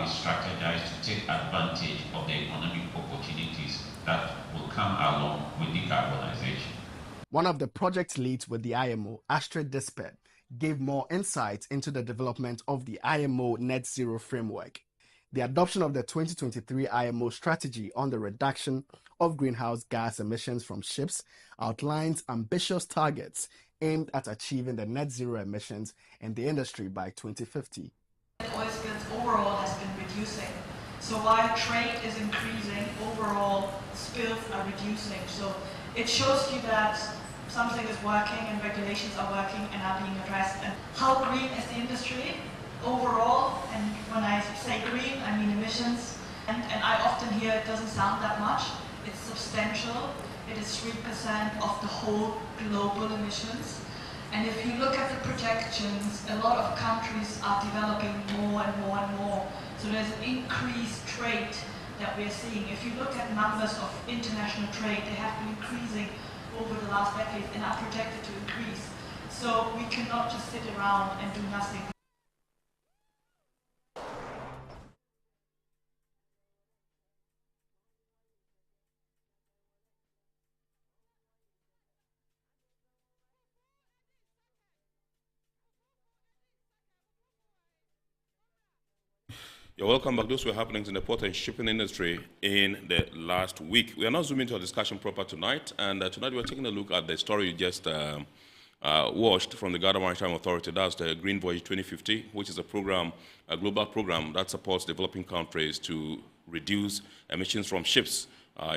we strategize to take advantage of the economic opportunities that will come along with decarbonization. One of the project leads with the IMO, Astrid Dispet, gave more insights into the development of the IMO Net Zero Framework. The adoption of the 2023 IMO strategy on the reduction of greenhouse gas emissions from ships outlines ambitious targets aimed at achieving the net zero emissions in the industry by 2050. Oil spills overall has been reducing. So while trade is increasing, overall spills are reducing. So it shows you that something is working and regulations are working and are being addressed. And how green is the industry overall? And when I say green, I mean emissions. And I often hear it doesn't sound that much. It's substantial. It is 3% of the whole global emissions. And if you look at the projections, a lot of countries are developing more and more and more. So there's an increased trade that we're seeing. If you look at numbers of international trade, they have been increasing over the last decade and are projected to increase. So we cannot just sit around and do nothing. You're welcome back. Those were happenings in the port and shipping industry in the last week. We are now zooming into a discussion proper tonight, and tonight we're taking a look at the story you just watched from the Ghana Maritime Authority. That's the Greenvoyage 2050, which is a program, a global program that supports developing countries to reduce emissions from ships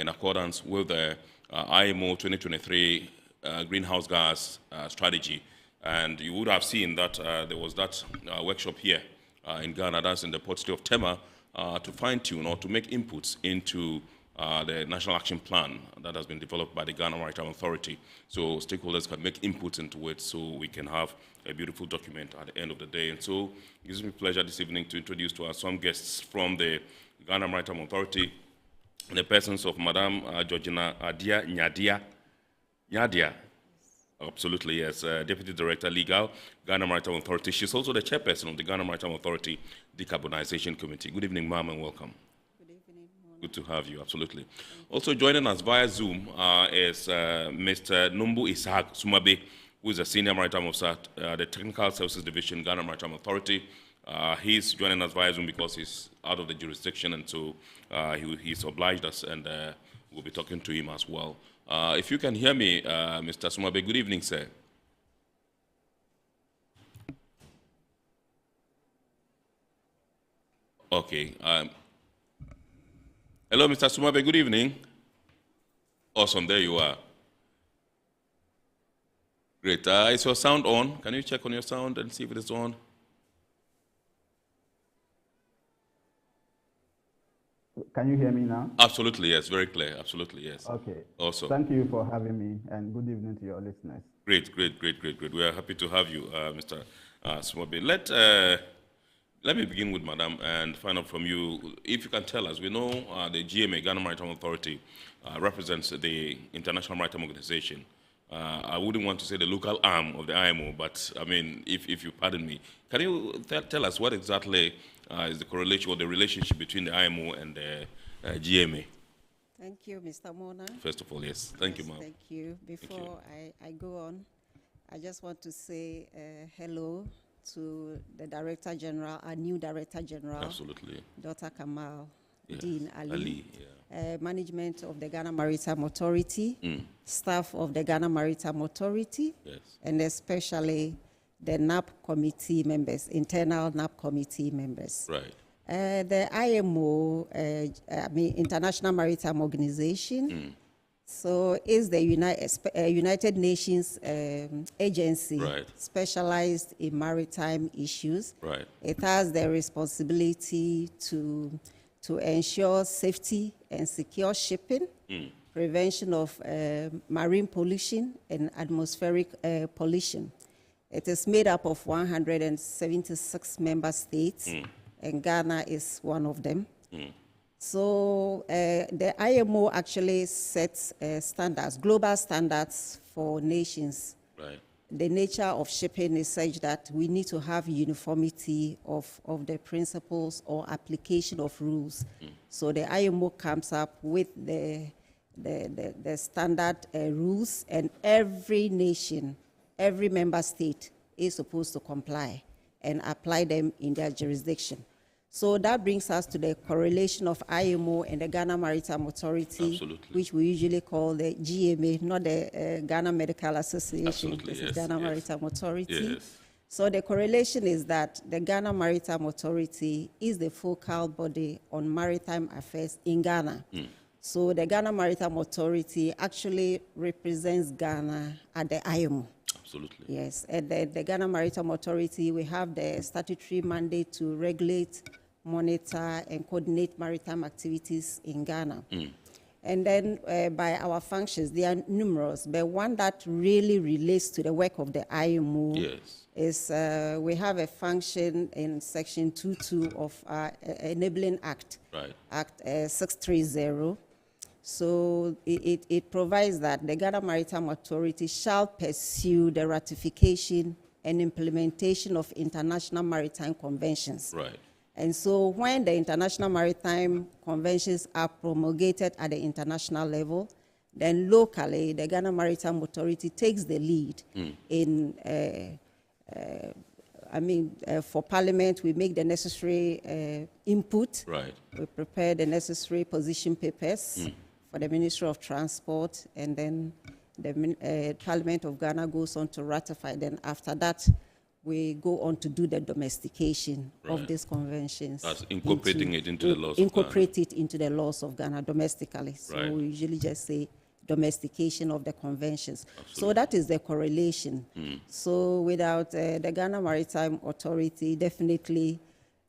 in accordance with the IMO 2023 greenhouse gas strategy. And you would have seen that there was that workshop here in Ghana, that's in the port city of Tema, to fine-tune or to make inputs into the national action plan that has been developed by the Ghana Maritime Authority. So stakeholders can make inputs into it so we can have a beautiful document at the end of the day. And so it gives me pleasure this evening to introduce to us some guests from the Ghana Maritime Authority, in the persons of Madam Georgina Adia Nyadia. Absolutely, yes. Deputy Director Legal, Ghana Maritime Authority. She's also the chairperson of the Ghana Maritime Authority Decarbonisation Committee. Good evening, ma'am, and welcome. Good evening. Mona. Good to have you, absolutely. Also joining us via Zoom is Mr. Numbu Isaac Sumabe, who is a Senior Maritime Officer at the Technical Services Division, Ghana Maritime Authority. He's joining us via Zoom because he's out of the jurisdiction, and so he's obliged us, and we'll be talking to him as well. If you can hear me, Mr. Sumabe, good evening, sir. Okay. Hello, Mr. Sumabe, good evening. Awesome, there you are. Great. Is your sound on? Can you check on your sound and see if it is on? Can you hear me now? Absolutely, yes. Very clear. Absolutely, yes. Okay. Awesome. Thank you for having me, and good evening to your listeners. Great. We are happy to have you, Mr. Sumabe. Let me begin with Madam and find out from you, if you can tell us, we know the GMA, Ghana Maritime Authority, represents the International Maritime Organization. I wouldn't want to say the local arm of the IMO, but I mean, if you pardon me, can you tell us what exactly is the correlation or the relationship between the IMO and the GMA? Thank you, Mr. Mona. First of all, yes. Thank you, ma'am. Thank you. Before I go on, I just want to say hello to the Director General, our new Director General. Absolutely. Dr. Kamal Yes. Dean Ali. Yeah. Management of the Ghana Maritime Authority, staff of the Ghana Maritime Authority, Yes. and especially the NAP committee members, internal NAP committee members. Right. The IMO, International Maritime Organization, so is the United Nations agency specialized in maritime issues. Right. It has the responsibility to ensure safety and secure shipping, prevention of marine pollution and atmospheric pollution. It is made up of 176 member states, and Ghana is one of them. So the IMO actually sets standards, global standards for nations. Right. the nature of shipping is such that we need to have uniformity of the principles or application of rules. So the IMO comes up with the standard rules, and every nation, every member state is supposed to comply and apply them in their jurisdiction. So that brings us to the correlation of IMO and the Ghana Maritime Authority, Absolutely. which we usually call the GMA, not the Ghana Medical Association. Absolutely, This yes, is Ghana yes. Maritime Authority. Yes. So the correlation is that the Ghana Maritime Authority is the focal body on maritime affairs in Ghana. So the Ghana Maritime Authority actually represents Ghana at the IMO. Absolutely. Yes, and the Ghana Maritime Authority, we have the statutory mandate to regulate, monitor, and coordinate maritime activities in Ghana. And then by our functions, they are numerous, but one that really relates to the work of the IMO Yes. is we have a function in Section 2.2 of our Enabling Act, Right. Act 630. So it provides that the Ghana Maritime Authority shall pursue the ratification and implementation of international maritime conventions. Right. And so when the international maritime conventions are promulgated at the international level, then locally the Ghana Maritime Authority takes the lead in, for Parliament, we make the necessary input. Right. We prepare the necessary position papers for the Ministry of Transport, and then the Parliament of Ghana goes on to ratify. Then after that, we go on to do the domestication of these conventions. That's incorporating it into the laws of Ghana. Incorporate it into the laws of Ghana domestically. So Right. we usually just say domestication of the conventions. Absolutely. So that is the correlation. So without the Ghana Maritime Authority, definitely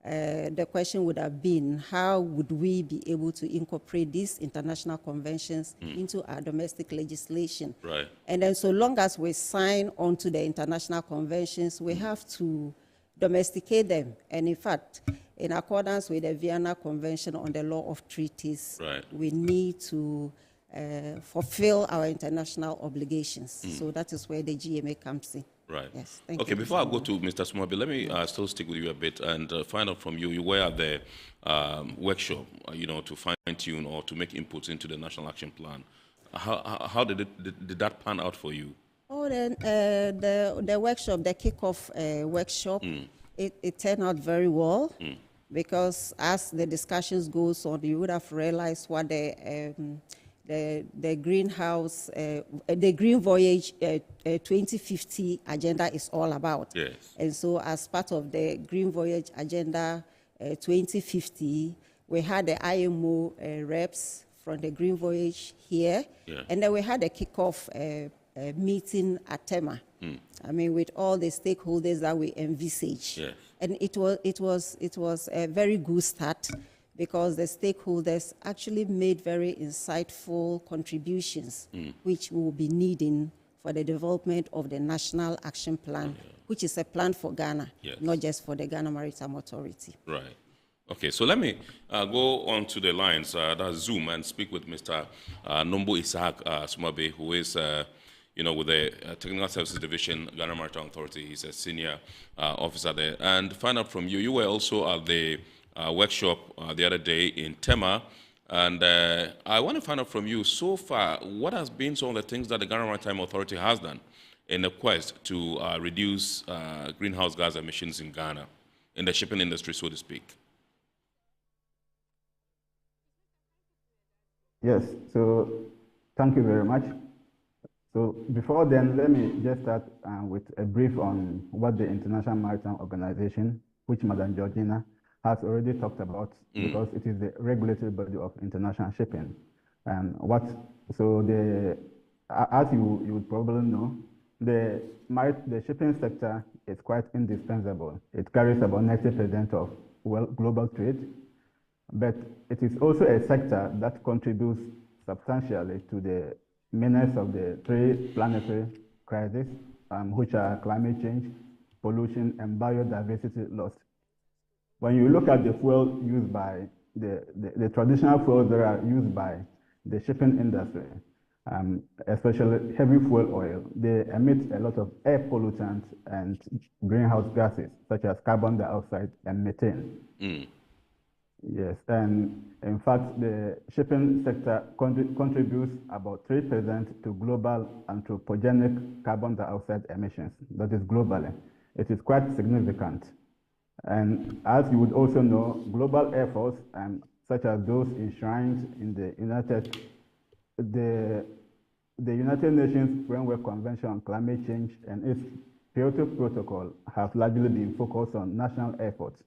the question would have been, how would we be able to incorporate these international conventions into our domestic legislation? Right. And then so long as we sign onto the international conventions, we have to domesticate them. And in fact, in accordance with the Vienna Convention on the Law of Treaties, Right. we need to fulfill our international obligations. So that is where the GMA comes in. Right. Yes, thank okay, you, before I Mr. go to Mr. Sumabi, let me still stick with you a bit and find out from you. You were at the workshop, to fine-tune or to make inputs into the National Action Plan. How did that pan out for you? Oh, then the workshop, the kickoff workshop, it turned out very well because as the discussions goes on, you would have realized what the greenhouse, the Greenvoyage 2050 agenda is all about. Yes. And so as part of the Greenvoyage agenda 2050, we had the IMO reps from the Greenvoyage here, and then we had a kickoff meeting at Tema. With all the stakeholders that we envisage. Yes. And it was a very good start, because the stakeholders actually made very insightful contributions, which we will be needing for the development of the National Action Plan, which is a plan for Ghana, not just for the Ghana Maritime Authority. Right. Okay, so let me go on to the lines, that's Zoom, and speak with Mr. Nombo Isaac Sumabe, who is, with the Technical Services Division, Ghana Maritime Authority. He's a senior officer there. And find out from you, you were also at the workshop the other day in Tema, and I want to find out from you, so far, what has been some of the things that the Ghana Maritime Authority has done in the quest to reduce greenhouse gas emissions in Ghana, in the shipping industry, so to speak? Yes, so thank you very much. So before then, let me just start with a brief on what the International Maritime Organization, which Madam Georgina has already talked about, because it is the regulatory body of international shipping. And as you would probably know, the shipping sector is quite indispensable. It carries about 90% of global trade, but it is also a sector that contributes substantially to the menace of the three planetary crises, which are climate change, pollution, and biodiversity loss. When you look at the fuel used by the traditional fuels that are used by the shipping industry, especially heavy fuel oil, they emit a lot of air pollutants and greenhouse gases, such as carbon dioxide and methane. Yes, and in fact, the shipping sector contributes about 3% to global anthropogenic carbon dioxide emissions. That is globally. It is quite significant. And as you would also know, global efforts, such as those enshrined in the United Nations Framework Convention on Climate Change and its Kyoto Protocol, have largely been focused on national efforts.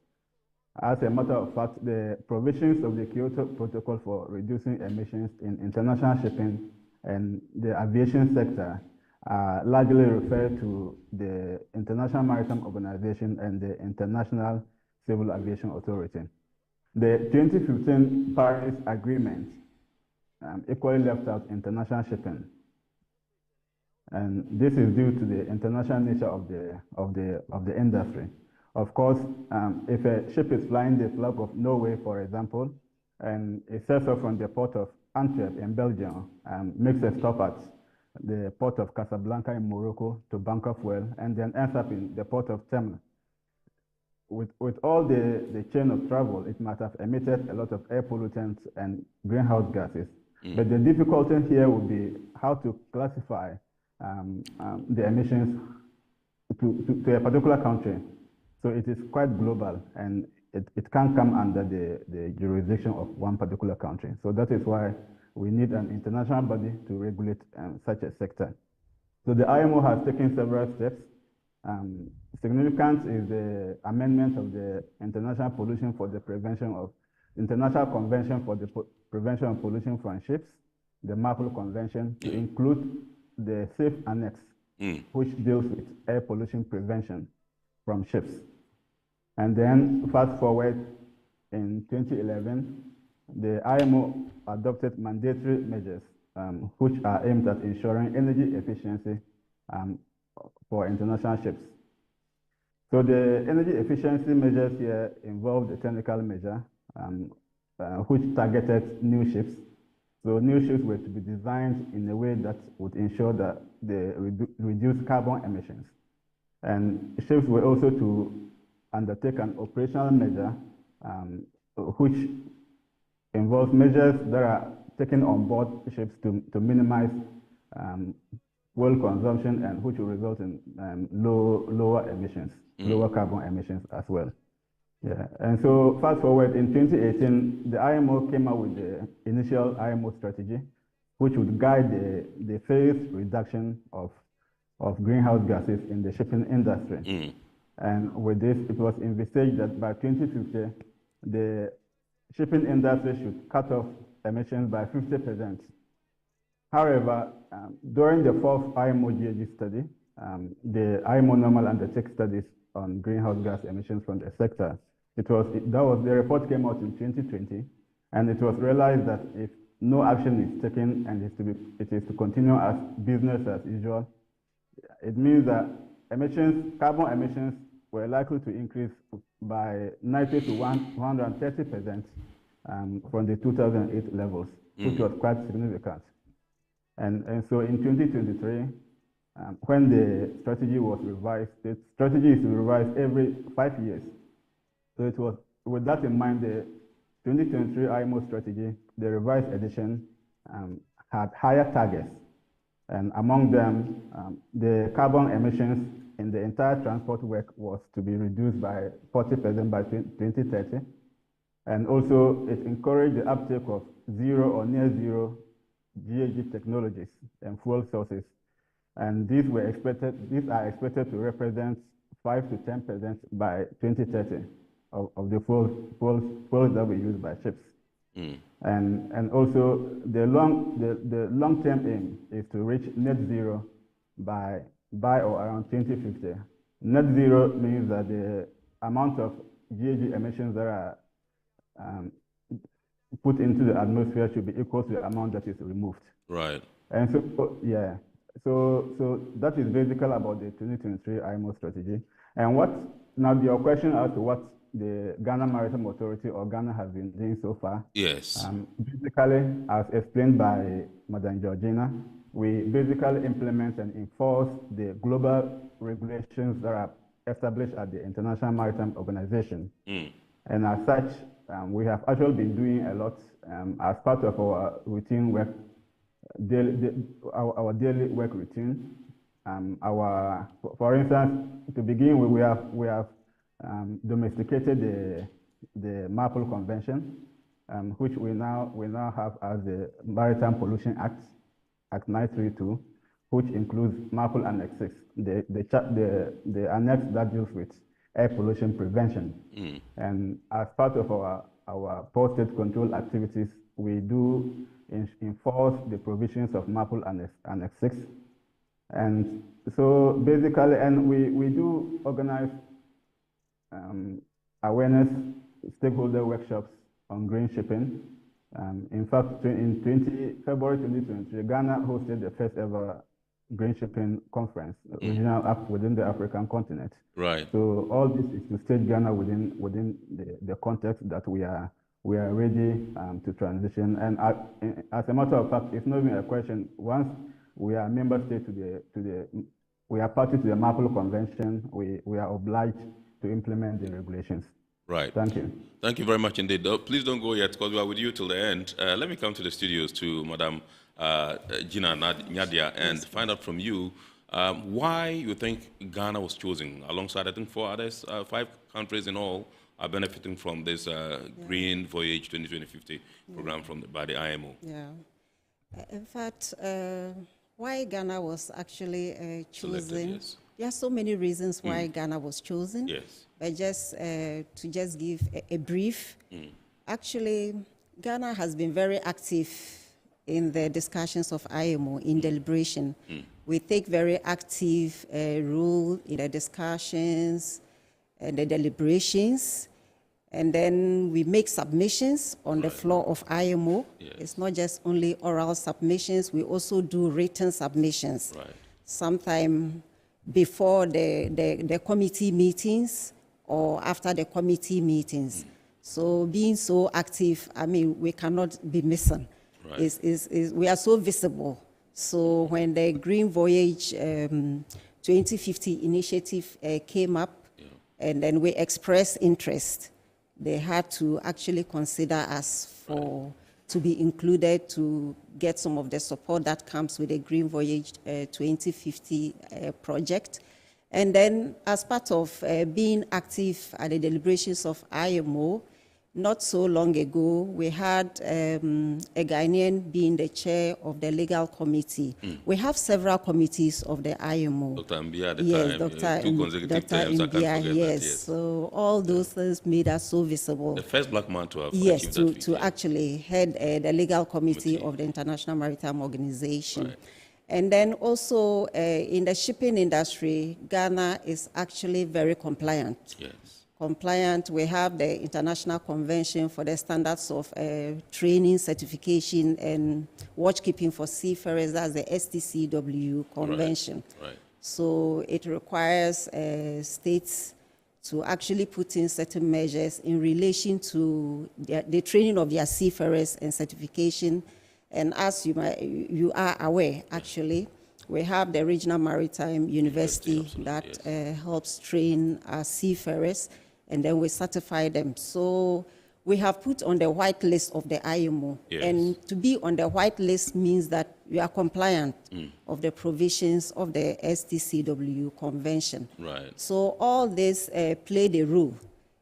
As a matter of fact, the provisions of the Kyoto Protocol for reducing emissions in international shipping and the aviation sector largely refer to the International Maritime Organization and the International Civil Aviation Authority. The 2015 Paris Agreement equally left out international shipping. And this is due to the international nature of the industry. Of course, if a ship is flying the flag of Norway, for example, and it sets off from the port of Antwerp in Belgium, makes a stop at the port of Casablanca in Morocco to bunker fuel, and then ends up in the port of Tema. With all the chain of travel, it might have emitted a lot of air pollutants and greenhouse gases. But the difficulty here would be how to classify the emissions to a particular country. So it is quite global, and it can't come under the jurisdiction of one particular country. So that is why we need an international body to regulate such a sector. So the IMO has taken several steps. Significant is the amendment of the International Convention for the Prevention of Pollution from Ships, the MAPOL Convention, to include the SAFE Annex, which deals with air pollution prevention from ships. And then fast forward in 2011, the IMO adopted mandatory measures which are aimed at ensuring energy efficiency for international ships. So the energy efficiency measures here involved a technical measure which targeted new ships. So new ships were to be designed in a way that would ensure that they reduce carbon emissions. And ships were also to undertake an operational measure which involves measures that are taken on board ships to minimize fuel consumption, and which will result in lower emissions, lower carbon emissions as well. Yeah, and so fast forward in 2018, the IMO came out with the initial IMO strategy, which would guide the phased reduction of greenhouse gases in the shipping industry. And with this, it was envisaged that by 2050, the shipping industry should cut off emissions by 50%. However, during the fourth IMO GHG study, the IMO normal undertake studies on greenhouse gas emissions from the sector. The report came out in 2020, and it was realized that if no action is taken and it is to continue as business as usual, it means that carbon emissions were likely to increase by 90 to 130% from the 2008 levels, which was quite significant. And so in 2023, when the strategy was revised, the strategy is revised every 5 years. So it was with that in mind, the 2023 IMO strategy, the revised edition, had higher targets. And among them, the carbon emissions in the entire transport work was to be reduced by 40% by 2030. And also, it encouraged the uptake of zero or near zero GHG technologies and fuel sources. And these are expected to represent 5 to 10% by 2030 of the fuels that we use by ships. And also the long-term aim is to reach net zero by or around 2050. Net zero means that the amount of GHG emissions that are put into the atmosphere should be equal to the amount that is removed. Right. And so, yeah. So that is basically about the 2023 IMO strategy. And now your question as to what the Ghana Maritime Authority or Ghana has been doing so far. Yes. Basically, as explained by Madam Georgina, we basically implement and enforce the global regulations that are established at the International Maritime Organization. And as such, we have actually been doing a lot as part of our routine work, our daily work routine. For instance, to begin with, we have domesticated the MARPOL Convention, which we now have as the Maritime Pollution Act, Act 932, which includes MARPOL Annex 6, the annex that deals with air pollution prevention. And as part of our port-state control activities, we do enforce the provisions of MARPOL Annex 6. And so basically, and we do organize awareness stakeholder workshops on green shipping. In fact, in February 2023, Ghana hosted the first ever green shipping conference, regional up within the African continent. Right. So all this is to stage Ghana within the context that we are ready to transition. And as a matter of fact, it's not even a question. Once we are member state we are party to the MARPOL Convention, we are obliged to implement the regulations. Right. Thank you. Thank you very much indeed. Please don't go yet, because we are with you till the end. Let me come to the studios to Madam Gina Nyadia and find out from you why you think Ghana was chosen alongside, I think, 4 others, 5 countries in all are benefiting from this Greenvoyage 2050 program by the IMO. Yeah. In fact, why Ghana was actually chosen, Selected, yes. There are so many reasons why Ghana was chosen. Yes. But to just give a brief, actually, Ghana has been very active in the discussions of IMO in deliberation. We take very active role in the discussions and the deliberations, and then we make submissions on the floor of IMO. Yes. It's not just only oral submissions, we also do written submissions. Right. Sometime before the committee meetings or after the committee meetings. So being so active, I mean, we cannot be missing. Right. We are so visible. So when the Greenvoyage 2050 initiative came up, and then we expressed interest, they had to actually consider us to be included to get some of the support that comes with the Greenvoyage 2050 project. And then as part of being active at the deliberations of IMO, not so long ago, we had a Ghanaian being the chair of the legal committee. We have several committees of the IMO. Dr. Mbia at the yes, time, 2 consecutive terms, I can't forget that, yes. So all those things made us so visible. The first black man to have yes, achieved that to actually head the legal committee of the International Maritime Organization. Right. And then also in the shipping industry, Ghana is actually very compliant. Yes. Compliant. We have the International Convention for the Standards of Training, Certification, and Watchkeeping for Seafarers, that's the STCW Convention. Right. So it requires states to actually put in certain measures in relation to the training of their seafarers and certification. And as you are aware, actually, we have the Regional Maritime University that helps train our seafarers, and then we certify them. So we have put on the white list of the IMO. Yes. And to be on the white list means that you are compliant of the provisions of the STCW Convention. Right. So all this played a role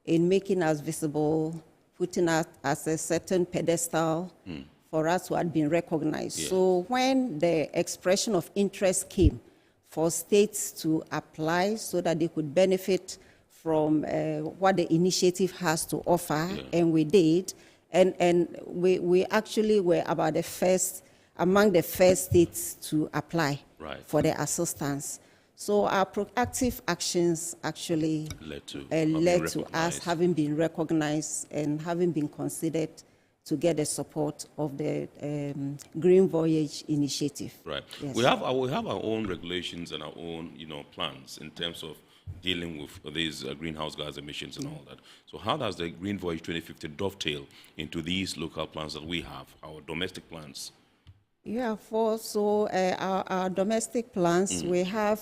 in making us visible, putting us as a certain pedestal for us who had been recognized. Yes. So when the expression of interest came for states to apply so that they could benefit from what the initiative has to offer, and we did, and we actually were among the first states to apply for the assistance. So our proactive actions actually led to us having been recognized and having been considered to get the support of the Greenvoyage initiative. Right. Yes. We have our own regulations and our own plans in terms of dealing with these greenhouse gas emissions and all that. So how does the Greenvoyage 2050 dovetail into these local plans that we have, our domestic plans? Yeah, our domestic plans, we have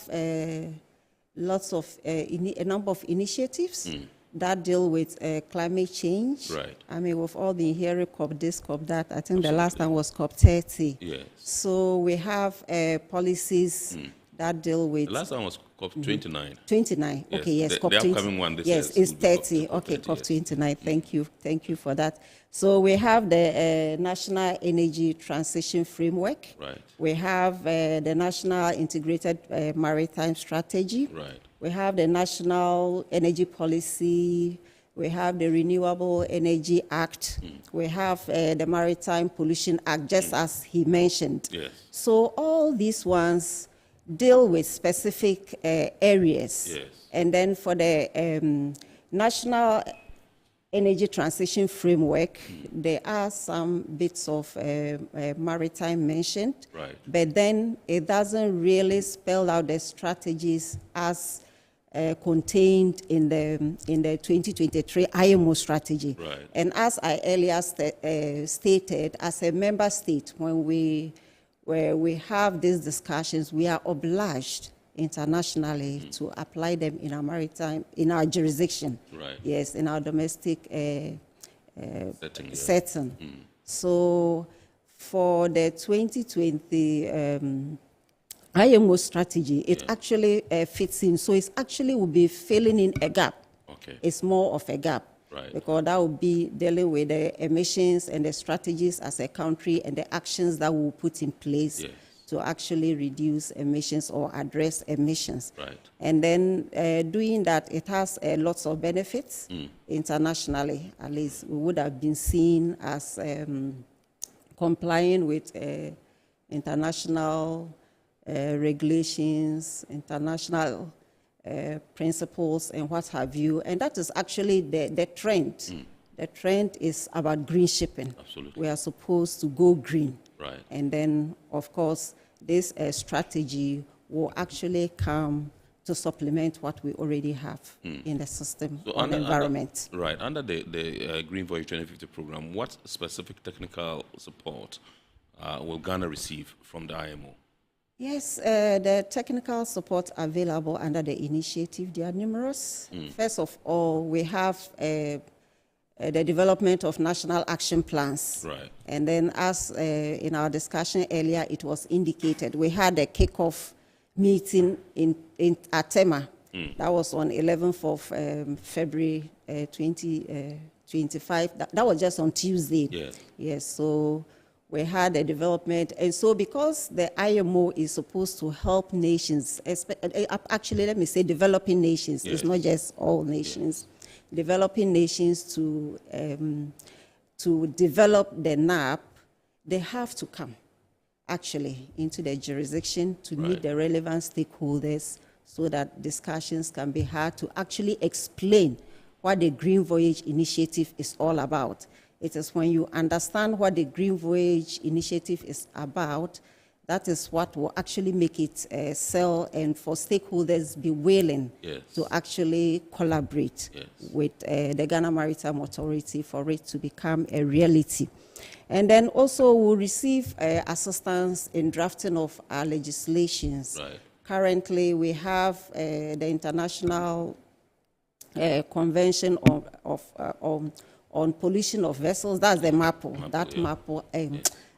lots of, a number of initiatives that deal with climate change. Right. I mean, we've all been hearing COP this, COP that. I think the last time was COP 30. Yes. So we have policies that deal with... The last time was COP 29. 29, Yes. okay, yes, COP the 20. upcoming one, Yes, it's 30, okay, COP 29, thank you for that. So we have the National Energy Transition Framework. Right. We have the National Integrated Maritime Strategy. Right. We have the National Energy Policy. We have the Renewable Energy Act. We have the Maritime Pollution Act, just as he mentioned. Yes. So all these ones deal with specific areas. Yes. And then for the National Energy Transition Framework, there are some bits of maritime mentioned, Right. but then it doesn't really spell out the strategies as contained in the 2023 IMO strategy. Right. And as I earlier stated, as a member state, when we have these discussions, we are obliged internationally to apply them in our maritime, in our jurisdiction. Right. Yes, in our domestic setting. Mm. So for the 2020 IMO strategy, it actually fits in. So it actually will be filling in a gap. Okay. It's more of a gap. Right. Because that will be dealing with the emissions and the strategies as a country and the actions that we'll put in place to actually reduce emissions or address emissions. Right. And then doing that, it has lots of benefits internationally. At least we would have been seen as complying with international regulations, international principles, and what have you. And that is actually the trend. The trend is about green shipping. Absolutely. We are supposed to go green. Right. And then, of course, this strategy will actually come to supplement what we already have in the system on environment. Under the Greenvoyage 2050 program, what specific technical support will Ghana receive from the IMO? Yes, the technical support available under the initiative, they are numerous. First of all, we have the development of national action plans. Right. And then as in our discussion earlier, it was indicated, we had a kickoff meeting at Tema. That was on 11th of February 2025. That was just on Tuesday. Yes. Yes, so we had a development. And so because the IMO is supposed to help nations, actually let me say developing nations, it's not just all nations, developing nations to develop the NAP, they have to come actually into the jurisdiction to meet the relevant stakeholders so that discussions can be had to actually explain what the Greenvoyage initiative is all about. It is when you understand what the Greenvoyage initiative is about, that is what will actually make it sell and for stakeholders be willing to actually collaborate with the Ghana Maritime Authority for it to become a reality. And then also we'll receive assistance in drafting of our legislations. Right. Currently, we have the International Convention on Pollution of Vessels. That's the MAPO. That MAPO,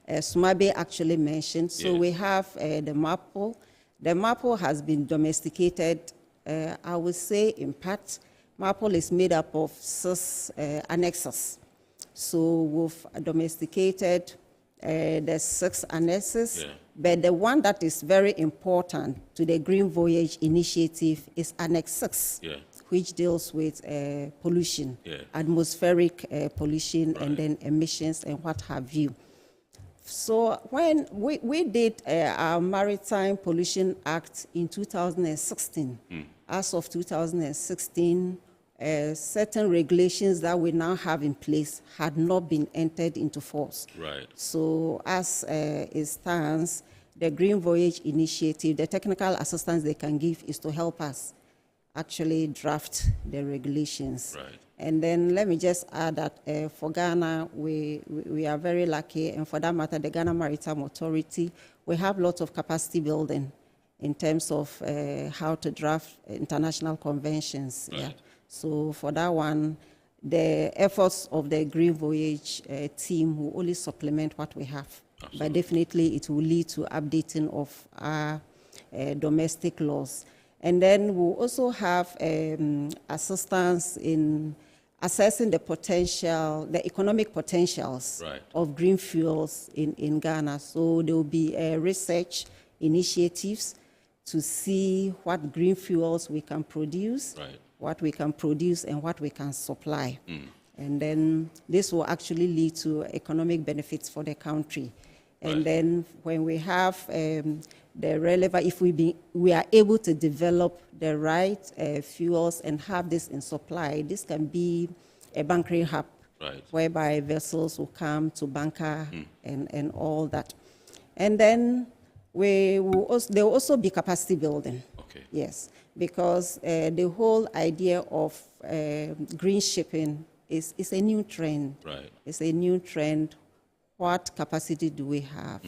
Sumabe actually mentioned. So we have the MAPO. The MAPO has been domesticated, I would say, in part. MAPO is made up of 6 annexes. So we've domesticated the 6 annexes, but the one that is very important to the Greenvoyage initiative is Annex 6, which deals with pollution, atmospheric pollution, and then emissions and what have you. So when we did our Maritime Pollution Act in 2016, as of 2016, certain regulations that we now have in place had not been entered into force. Right. So as it stands, the Greenvoyage initiative, the technical assistance they can give is to help us actually draft the regulations. Right. And then let me just add that for Ghana, we are very lucky, and for that matter, the Ghana Maritime Authority, we have lots of capacity building in terms of how to draft international conventions. Right. Yeah. So for that one, the efforts of the Greenvoyage team will only supplement what we have. Absolutely. But definitely it will lead to updating of our domestic laws. And then we'll also have assistance in assessing the potential, the economic potentials Right. of green fuels in Ghana. So there will be research initiatives to see what green fuels we can produce, Right. what we can produce and what we can supply. And then this will actually lead to economic benefits for the country. And Right. then when we have the relevant, if we are able to develop the right fuels and have this in supply, this can be a bunkering hub, Right. whereby vessels will come to bunker and all that. And then there will also be capacity building. Okay. Yes, because the whole idea of green shipping is a new trend. Right. It's a new trend. What capacity do we have?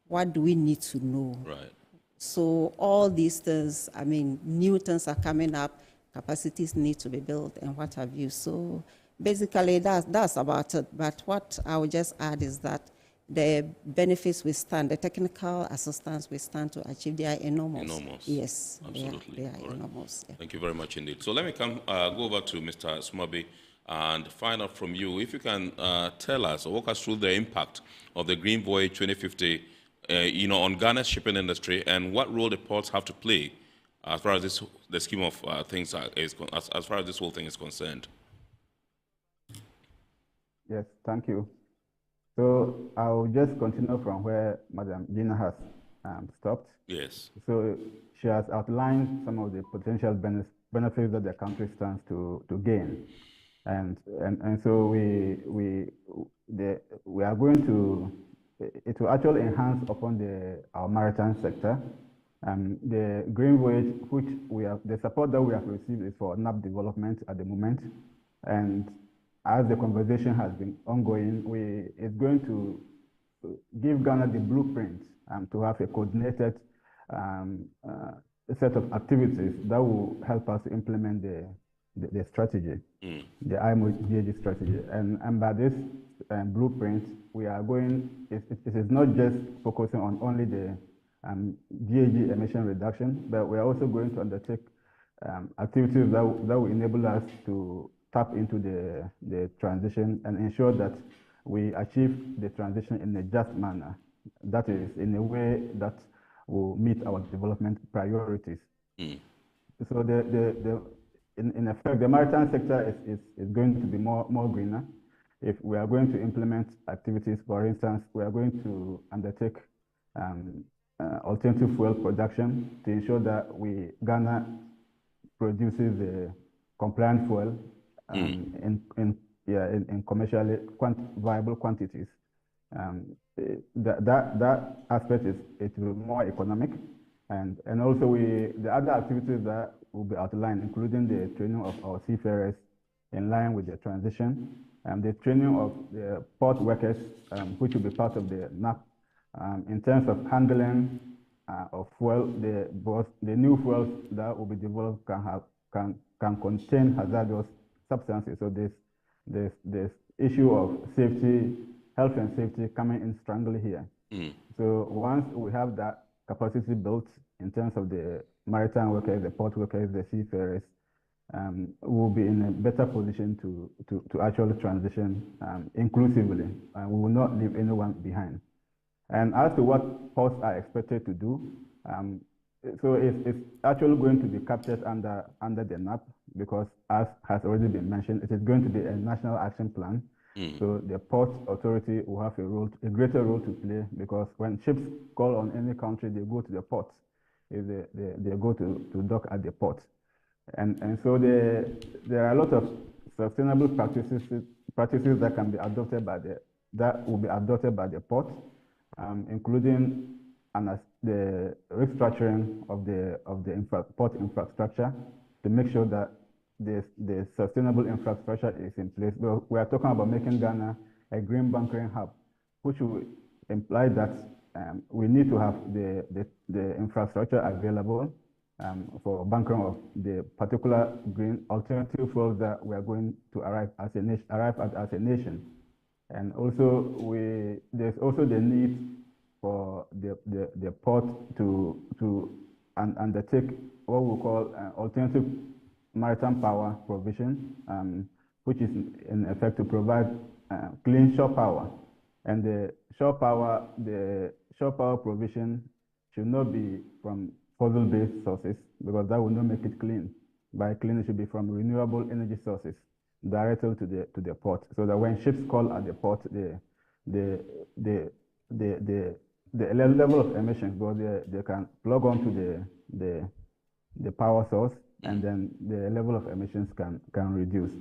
What do we need to know? Right. So all these things, I mean, new things are coming up, capacities need to be built and what have you. So basically that's about it. But what I would just add is that the benefits we stand, the technical assistance we stand to achieve, they are enormous. Enormous. Yes, Absolutely. they are All right. enormous. Yeah. Thank you very much indeed. So let me go over to Mr. Sumabi and find out from you if you can tell us or walk us through the impact of the Greenvoyage 2050, on Ghana's shipping industry and what role the ports have to play as far as the scheme of things as far as this whole thing is concerned. Yes, thank you. So I'll just continue from where Madam Gina has stopped. Yes. So she has outlined some of the potential benefits that the country stands to gain. And so we are going to, it will actually enhance upon our maritime sector. The Greenvoyage, which the support that we have received is for NAP development at the moment. And as the conversation has been ongoing, it's going to give Ghana the blueprint to have a coordinated set of activities that will help us implement the strategy, the IMO-GHG strategy. And by this blueprint, we are it is not just focusing on only the GHG emission reduction, but we are also going to undertake activities that will enable us to tap into the transition and ensure that we achieve the transition in a just manner. That is, in a way that will meet our development priorities. So in effect, the maritime sector is going to be more greener. If we are going to implement activities, for instance, we are going to undertake alternative fuel production to ensure that Ghana produces the compliant fuel in commercially viable quantities. That aspect it will be more economic, and also the other activities that will be outlined, including the training of our seafarers in line with the transition, and the training of the port workers, which will be part of the NAP, in terms of handling of fuel. The new fuels that will be developed can contain hazardous substances. So this issue of safety, health and safety coming in strongly here. So once we have that capacity built in terms of the maritime workers, the port workers, the seafarers, we'll be in a better position to actually transition inclusively, and we will not leave anyone behind. And as to what ports are expected to do, so it's actually going to be captured under the NAP, because as has already been mentioned, it is going to be a national action plan. So the port authority will have a greater role to play, because when ships call on any country, they go to the port. If they go to dock at the port. And so there are a lot of sustainable practices that can be adopted that will be adopted by the port, including the restructuring of the port infrastructure, to make sure that the sustainable infrastructure is in place. We are talking about making Ghana a green bunkering hub, which will imply that we need to have the infrastructure available for bunkering of the particular green alternative fuels that we are going to arrive at as a nation. And also, there's also the need for the port to undertake what we call alternative maritime power provision, which is in effect to provide clean shore power. And the shore power provision should not be from fossil-based sources, because that will not make it clean. By clean, it should be from renewable energy sources directly to the port, so that when ships call at the port, the level of emissions, they can plug onto the power source, and then the level of emissions can reduce.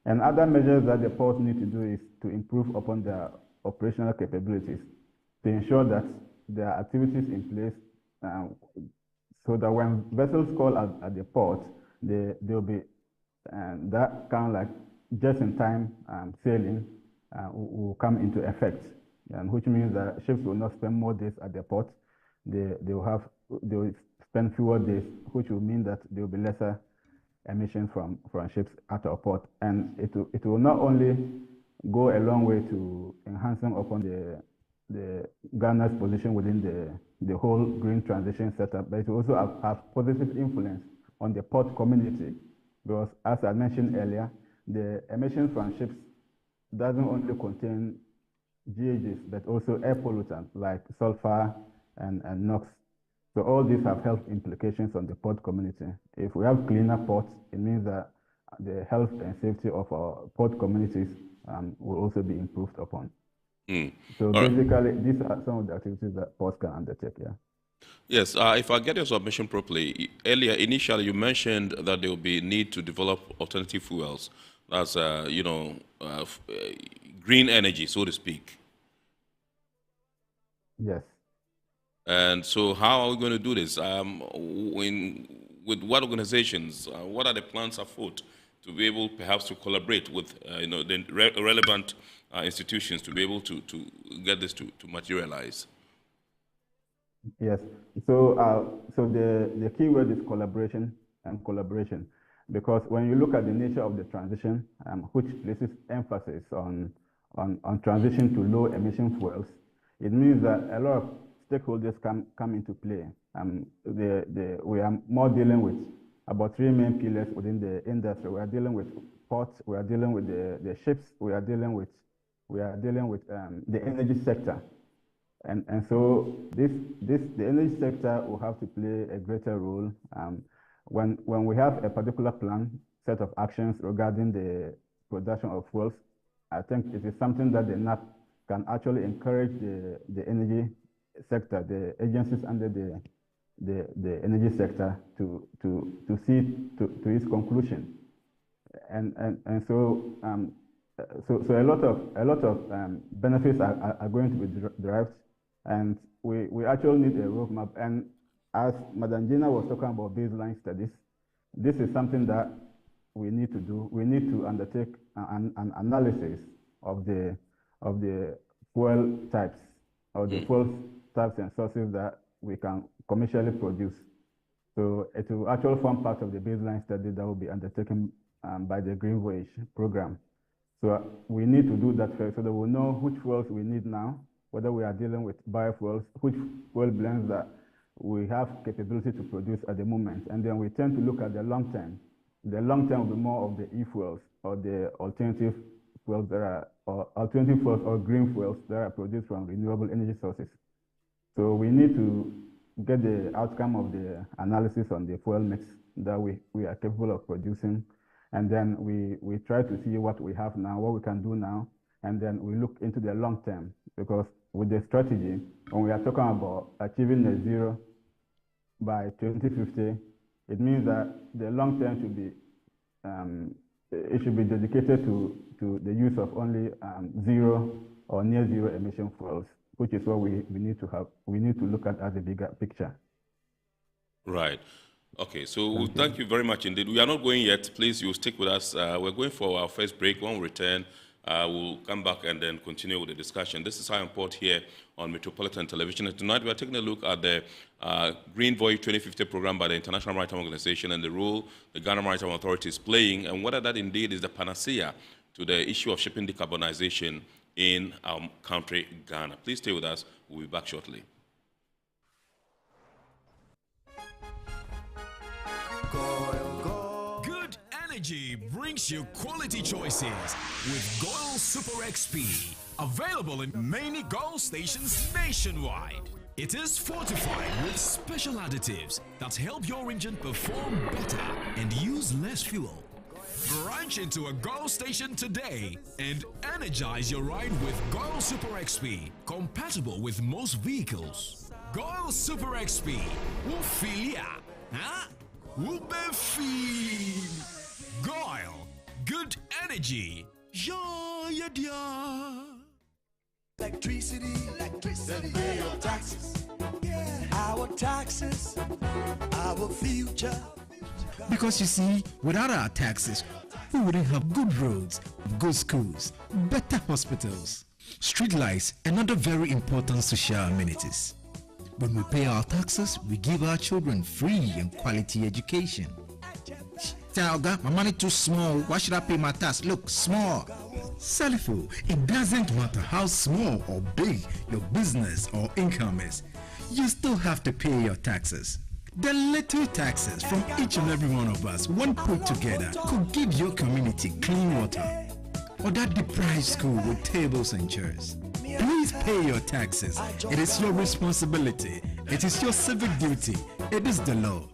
And other measures that the ports need to do is to improve upon their operational capabilities, to ensure that there are activities in place so that when vessels call at the port, they'll be that kind of like just-in-time sailing will come into effect, which means that ships will not spend more days at the port. They will spend fewer days, which will mean that there will be lesser emissions from ships at our port, and it will not only go a long way to enhancing upon the Ghana's position within the whole green transition setup, but it will also have positive influence on the port community, because as I mentioned earlier, the emissions from ships doesn't only contain GHGs, but also air pollutants like sulfur and NOx. So all these have health implications on the port community. If we have cleaner ports, it means that the health and safety of our port communities will also be improved upon. So basically, these are some of the activities that ports can undertake. Yeah. Yes, if I get your submission properly, earlier, initially, you mentioned that there will be need to develop alternative fuels. That's, green energy, so to speak. Yes. And so how are we going to do this? With what organizations? What are the plans afoot to be able perhaps to collaborate with the relevant institutions to be able to get this to materialize? Yes. So the key word is collaboration and collaboration, because when you look at the nature of the transition, which places emphasis on transition to low emission fuels, it means that a lot of stakeholders come into play. We are more dealing with about three main pillars within the industry. We are dealing with ports, we are dealing with the ships, we are dealing with the energy sector. And so the energy sector will have to play a greater role when we have a particular plan, set of actions regarding the production of fuels. I think it is something that the NAP can actually encourage the energy sector, the agencies under the energy sector to see to its conclusion. And so a lot of benefits are going to be derived. And we actually need a roadmap. And as Madam Gina was talking about baseline studies, this is something that we need to do. We need to undertake an analysis of the fuel types, or the fuel types and sources that we can commercially produce. So it will actually form part of the baseline study that will be undertaken by the Greenvoyage program. So we need to do that first, so that we'll know which fuels we need now, whether we are dealing with biofuels, which fuel blends that we have capability to produce at the moment. And then we tend to look at the long term. The long term will be more of the e-fuels, or the alternative fuels or green fuels that are produced from renewable energy sources. So we need to get the outcome of the analysis on the fuel mix that we are capable of producing. And then we try to see what we have now, what we can do now, and then we look into the long term, because with the strategy, when we are talking about achieving net zero by 2050, it means that the long term should be it should be dedicated to the use of only zero or near zero emission fuels, which is what we need to have. We need to look at as a bigger picture. Right. Okay, so thank you very much indeed. We are not going yet. Please, you stick with us. We're going for our first break. When we return, we'll come back and then continue with the discussion. This is Science Port here on Metropolitan Television. And tonight we are taking a look at the Greenvoyage 2050 program by the International Maritime Organization and the role the Ghana Maritime Authority is playing, and whether that indeed is the panacea to the issue of shipping decarbonization in our country, Ghana. Please stay with us. We'll be back shortly. Good energy brings you quality choices with Goil Super XP. Available in many Goil stations nationwide. It is fortified with special additives that help your engine perform better and use less fuel. Branch into a Goil station today and energize your ride with Goil Super XP, compatible with most vehicles. Goil Super XP will feel ya, huh? Will be feel. Goil, good energy. Yeah, yeah, yeah. Electricity, then pay your taxes. Yeah. Our taxes, our future. Because you see, without our taxes, we wouldn't have good roads, good schools, better hospitals, street lights, and other very important social amenities. When we pay our taxes, we give our children free and quality education. Talga, my money too small. Why should I pay my tax? Look, small. Salifo, it doesn't matter how small or big your business or income is. You still have to pay your taxes. The little taxes from each and every one of us, when put together, could give your community clean water or that deprived school with tables and chairs. Please pay your taxes. It is your responsibility. It is your civic duty. It is the law.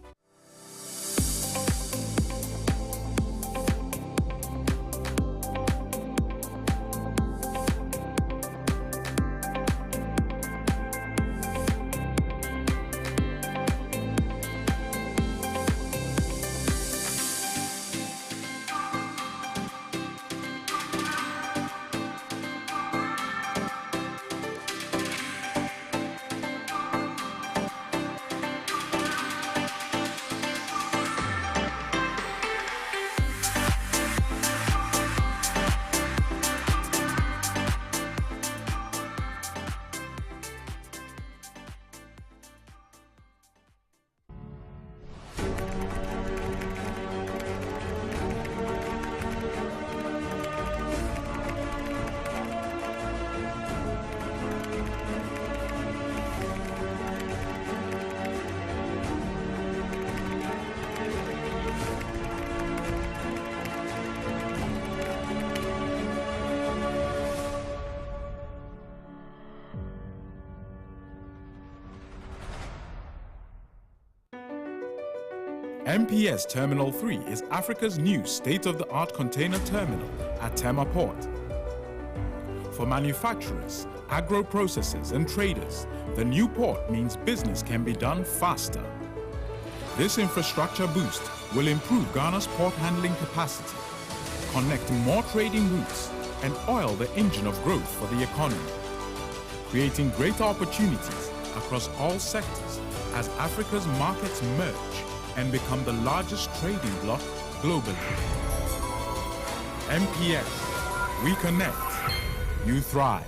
MPS Terminal 3 is Africa's new state-of-the-art container terminal at Tema Port. For manufacturers, agro-processors and traders, the new port means business can be done faster. This infrastructure boost will improve Ghana's port handling capacity, connect more trading routes, and oil the engine of growth for the economy, creating greater opportunities across all sectors as Africa's markets merge and become the largest trading bloc globally. MPS, we connect, you thrive.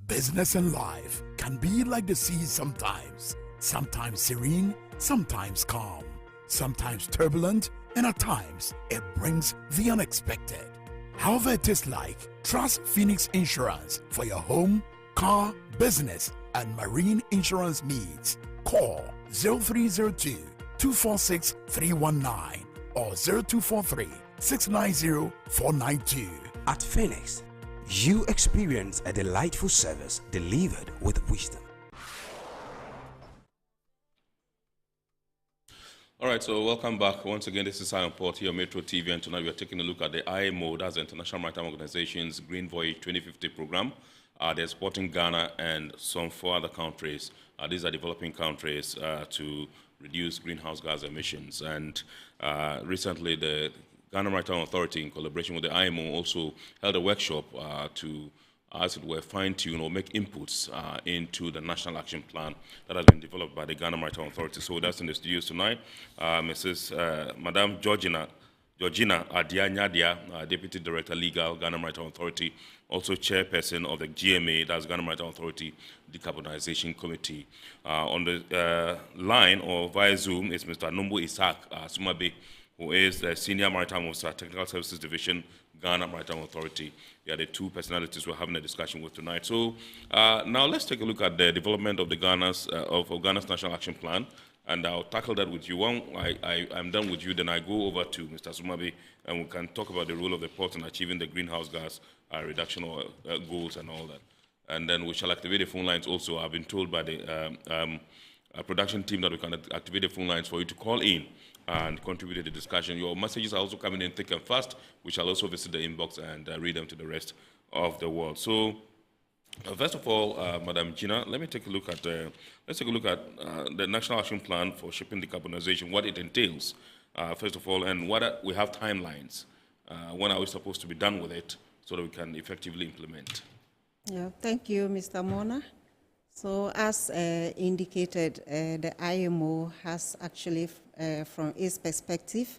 Business and life can be like the sea sometimes. Sometimes serene, sometimes calm, sometimes turbulent, and at times it brings the unexpected. However it is like, trust Phoenix Insurance for your home, car, business, and marine insurance needs. Call 0302 246 319 or 0243 690 492. At Phoenix, you experience a delightful service delivered with wisdom. All right, so welcome back. Once again, this is Science Port here on Metro TV, and tonight we are taking a look at the IMO, that's the International Maritime Organization's Greenvoyage 2050 program. They're supporting Ghana and some 4 other countries. These are developing countries to reduce greenhouse gas emissions. And recently, the Ghana Maritime Authority, in collaboration with the IMO, also held a workshop to as it were, fine-tune or make inputs into the national action plan that has been developed by the Ghana Maritime Authority. So that's in the studios tonight. Madam Georgina Adianyadia, Deputy Director Legal, Ghana Maritime Authority, also Chairperson of the GMA, that's Ghana Maritime Authority Decarbonisation Committee. On the line or via Zoom is Mr. Numbo Isaac Sumabe, who is the Senior Maritime Officer, Technical Services Division, Ghana Maritime Authority. They are the two personalities we're having a discussion with tonight. So now let's take a look at the development of Ghana's National Action Plan, and I'll tackle that with you. When I'm done with you, then I go over to Mr. Sumabe, and we can talk about the role of the port in achieving the greenhouse gas reduction goals and all that. And then we shall activate the phone lines also. I've been told by the production team that we can activate the phone lines for you to call in and contribute to the discussion. Your messages are also coming in thick and fast. We shall also visit the inbox and read them to the rest of the world. So, first of all, Madam Gina, let me take a look at the National Action Plan for Shipping Decarbonization, what it entails, first of all, and what we have timelines. When are we supposed to be done with it so that we can effectively implement? Yeah, thank you, Mr. Mona. So as indicated, the IMO has actually, from its perspective,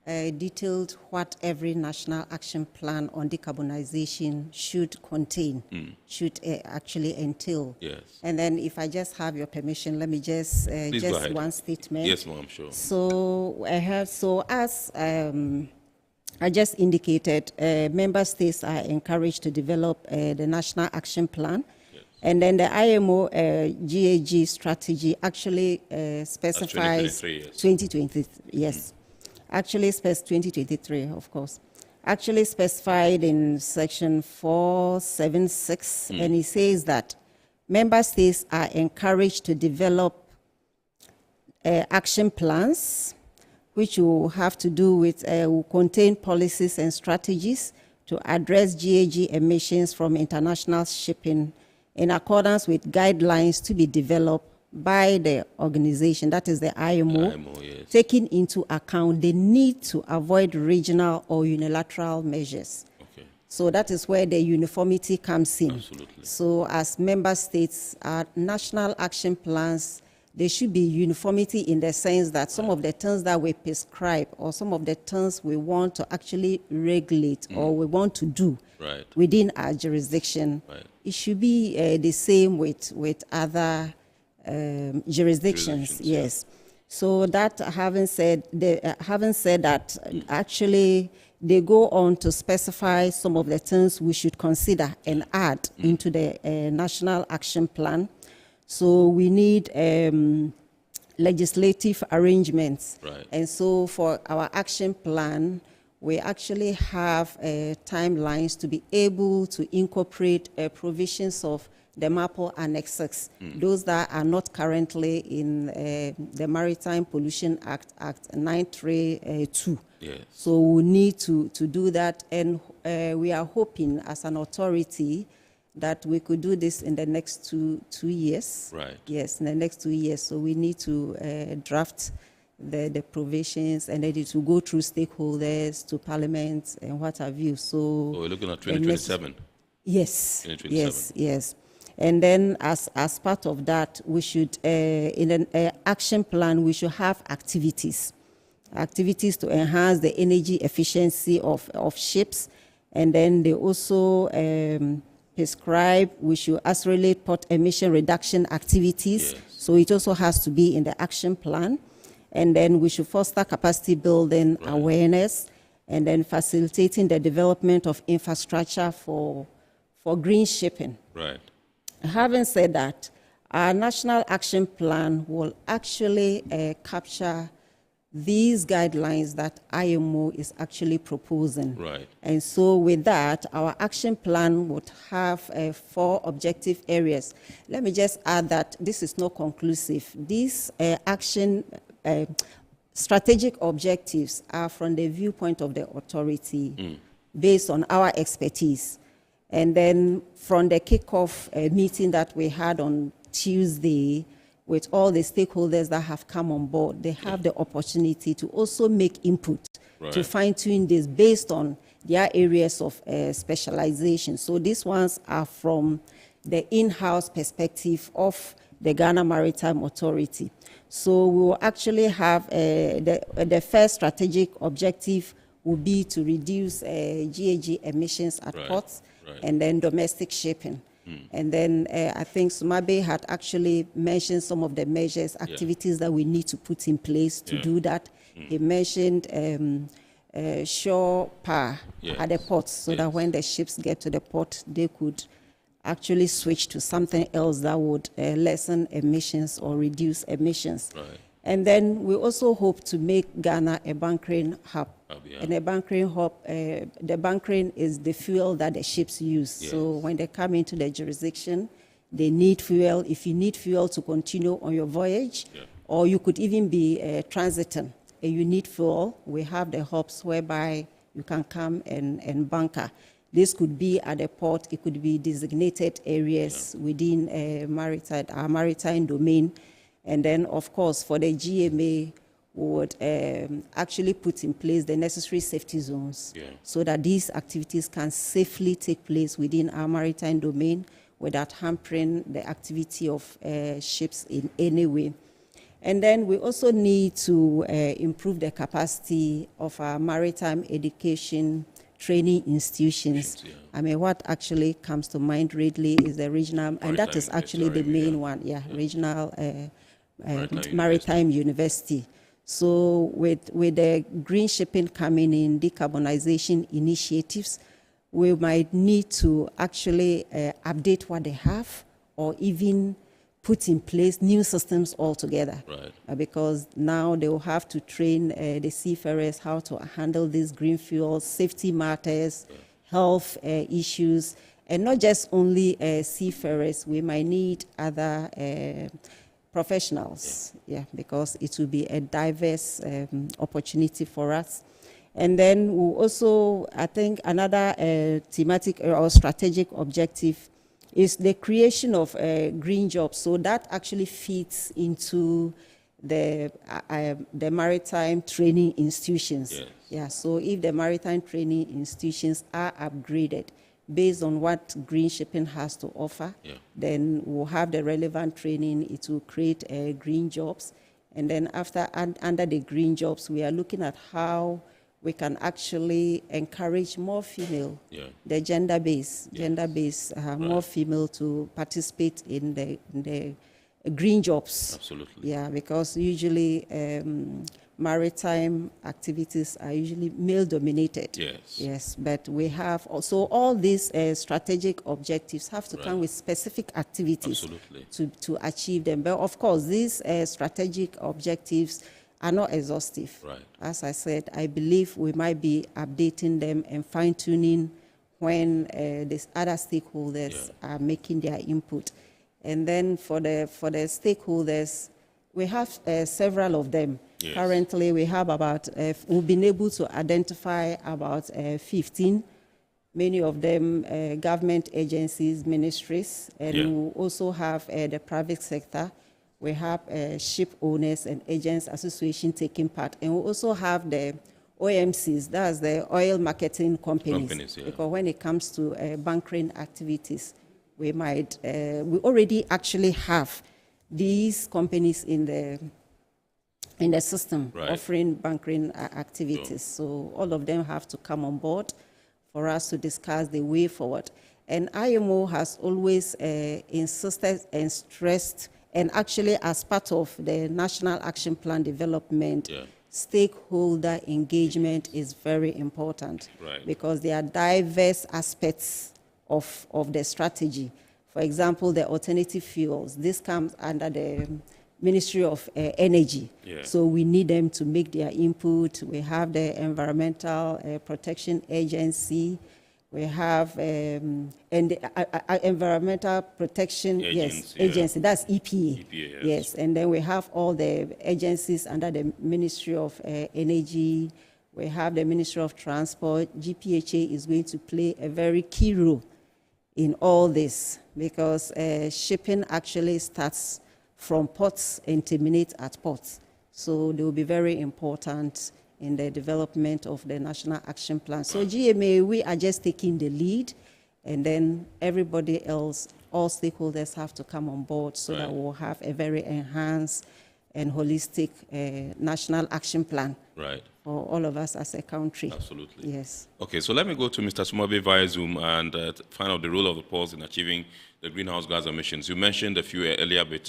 detailed what every national action plan on decarbonization should contain, should actually entail. Yes. And then if I just have your permission, let me just one statement. Yes, ma'am, sure. So as I just indicated, member states are encouraged to develop the national action plan. And then the IMO GAG strategy actually specifies 2023, yes. Actually specifies 2023, of course. Actually specified in section 476, and it says that member states are encouraged to develop action plans, which will have to do with, will contain policies and strategies to address GHG emissions from international shipping in accordance with guidelines to be developed by the organization, that is the IMO, yes, taking into account the need to avoid regional or unilateral measures. Okay. So that is where the uniformity comes in. Absolutely. So as member states, our national action plans, there should be uniformity in the sense that some of the terms that we prescribe or some of the terms we want to actually regulate or we want to do within our jurisdiction, it should be the same with other jurisdictions. Yes. Yeah. So that having said that, actually they go on to specify some of the terms we should consider and add into the national action plan. So we need legislative arrangements. And so for our action plan, we actually have timelines to be able to incorporate provisions of the MAPL Annex 6, those that are not currently in the Maritime Pollution Act 932. Yes. So we need to do that, and we are hoping as an authority that we could do this in the next two years. Right. Yes, in the next 2 years. So we need to draft the provisions and then to go through stakeholders, to Parliament, and what have you. So we're looking at 2027. Yes. 2027. Yes. And then as part of that, we should, in an action plan, we should have activities to enhance the energy efficiency of ships. And then they also prescribe we should accelerate port emission reduction activities. Yes. So it also has to be in the action plan. And then we should foster capacity building awareness, and then facilitating the development of infrastructure for green shipping. Right. Having said that, our national action plan will actually capture these guidelines that IMO is actually proposing. Right. And so with that, our action plan would have 4 objective areas. Let me just add that this is not conclusive. These strategic objectives are from the viewpoint of the authority based on our expertise. And then from the kickoff meeting that we had on Tuesday with all the stakeholders that have come on board, they have the opportunity to also make input to fine-tune this based on their areas of specialization. So these ones are from the in-house perspective of the Ghana Maritime Authority. So we will actually have the first strategic objective will be to reduce GHG emissions at ports and then domestic shipping. And then I think Sumabe had actually mentioned some of the measures, activities that we need to put in place to do that. He mentioned shore power at the ports so that when the ships get to the port, they could actually switch to something else that would lessen emissions or reduce emissions. And then we also hope to make Ghana a bunkering hub. And a bunkering hub, the bunkering is the fuel that the ships use. So when they come into the jurisdiction, they need fuel. If you need fuel to continue on your voyage, or you could even be transiting, and you need fuel, we have the hubs whereby you can come and bunker. This could be at the port, it could be designated areas within our maritime domain. And then, of course, for the GMA, we would actually put in place the necessary safety zones so that these activities can safely take place within our maritime domain without hampering the activity of ships in any way. And then we also need to improve the capacity of our maritime education training institutions. I mean, what actually comes to mind readily is the regional, and that is actually the main one, regional Maritime University. So with the green shipping coming in, decarbonization initiatives, we might need to actually update what they have or even put in place new systems altogether. Because now they will have to train the seafarers how to handle these green fuels, safety matters, health issues, and not just only seafarers. We might need other professionals, because it will be a diverse opportunity for us. And then we'll also, I think, another thematic or strategic objective is the creation of green jobs. So that actually fits into the maritime training institutions. So if the maritime training institutions are upgraded based on what green shipping has to offer, then we'll have the relevant training. It will create green jobs. And then under the green jobs, we are looking at how we can actually encourage more female, the gender-based, more female to participate in the green jobs. Absolutely. Because usually maritime activities are usually male-dominated. Yes, but we have also all these strategic objectives have to come with specific activities to achieve them. But of course, these strategic objectives are not exhaustive. As I said, I believe we might be updating them and fine-tuning when these other stakeholders are making their input. And then for the stakeholders, we have several of them. Currently, we have about, we've been able to identify about 15, many of them government agencies, ministries, and we also have the private sector. We have ship owners and agents association taking part. And we also have the OMCs, that's the oil marketing companies. Because when it comes to bunkering activities, we already actually have these companies in the system offering bunkering activities. So all of them have to come on board for us to discuss the way forward. And IMO has always insisted and stressed, and actually as part of the National Action Plan development, stakeholder engagement is very important because there are diverse aspects of the strategy. For example, the alternative fuels, this comes under the Ministry of Energy. So we need them to make their input. We have the Environmental Protection Agency. We have and the Environmental Protection Agency, that's EPA. Yes, and then we have all the agencies under the Ministry of Energy. We have the Ministry of Transport. GPHA is going to play a very key role in all this because shipping actually starts from ports and terminates at ports. So they will be very important in the development of the National Action Plan. So GMA, we are just taking the lead, and then everybody else, all stakeholders have to come on board so that we'll have a very enhanced and holistic national action plan for all of us as a country. Absolutely. Yes. Okay, so let me go to Mr. Sumabe via Zoom and find out the role of the ports in achieving the greenhouse gas emissions. You mentioned a few earlier, but